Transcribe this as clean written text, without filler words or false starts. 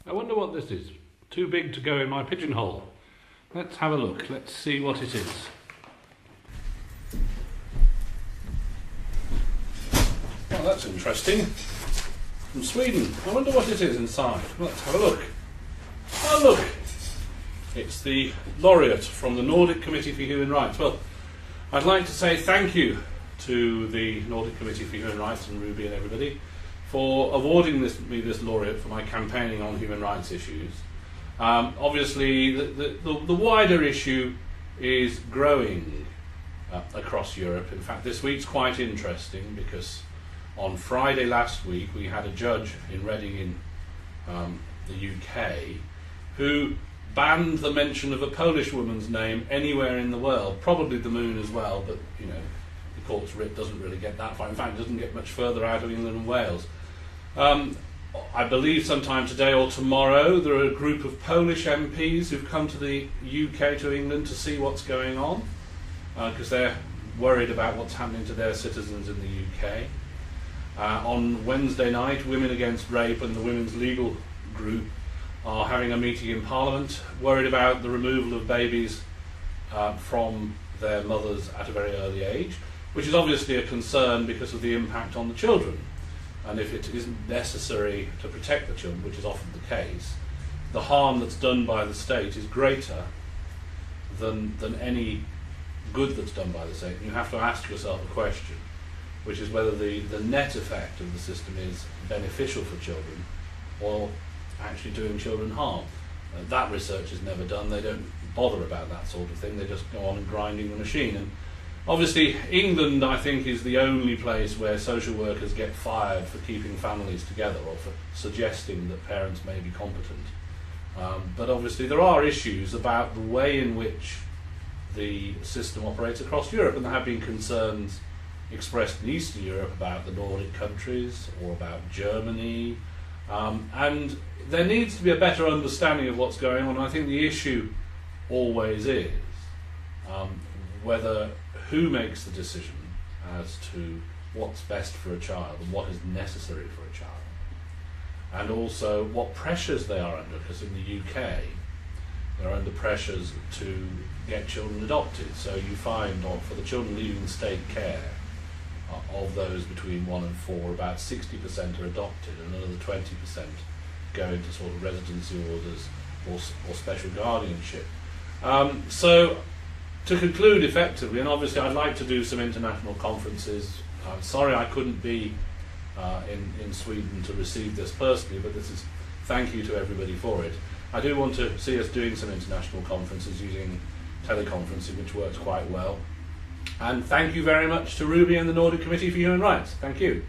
I wonder what this is. Too big to go in my pigeonhole. Let's have a look. Let's see what it is. Well, that's interesting. From Sweden. I wonder what it is inside. Let's have a look. Oh, look! It's the laureate from the Nordic Committee for Human Rights. Well, I'd like to say thank you to the Nordic Committee for Human Rights and Ruby and everybody for awarding me this laureate for my campaigning on human rights issues. Obviously, the wider issue is growing across Europe. In fact, this week's quite interesting because on Friday last week we had a judge in Reading in the UK who banned the mention of a Polish woman's name anywhere in the world, probably the moon as well, but you know, the court's writ doesn't really get that far. In fact, it doesn't get much further out of England and Wales. I believe sometime today or tomorrow there are a group of Polish MPs who've come to the UK, to England, to see what's going on because they're worried about what's happening to their citizens in the UK. On Wednesday night, Women Against Rape and the Women's Legal Group are having a meeting in Parliament, worried about the removal of babies from their mothers at a very early age, which is obviously a concern because of the impact on the children. And if it isn't necessary to protect the children, which is often the case, the harm that's done by the state is greater than any good that's done by the state. And you have to ask yourself a question, which is whether the net effect of the system is beneficial for children or actually doing children harm. That research is never done. They don't bother about that sort of thing. They just go on and grinding the machine. And obviously, England, I think, is the only place where social workers get fired for keeping families together or for suggesting that parents may be competent. But obviously, there are issues about the way in which the system operates across Europe, and there have been concerns expressed in Eastern Europe about the Nordic countries or about Germany. And there needs to be a better understanding of what's going on. I think the issue always is who makes the decision as to what's best for a child and what is necessary for a child, and also what pressures they are under, because in the UK they're under pressures to get children adopted. So you find for the children leaving state care, of those between 1 and 4, about 60% are adopted, and another 20% go into sort of residency orders or special guardianship. So to conclude effectively, and obviously I'd like to do some international conferences. I'm sorry I couldn't be in Sweden to receive this personally, but this is thank you to everybody for it. I do want to see us doing some international conferences using teleconferencing, which works quite well. And thank you very much to Ruby and the Nordic Committee for Human Rights. Thank you.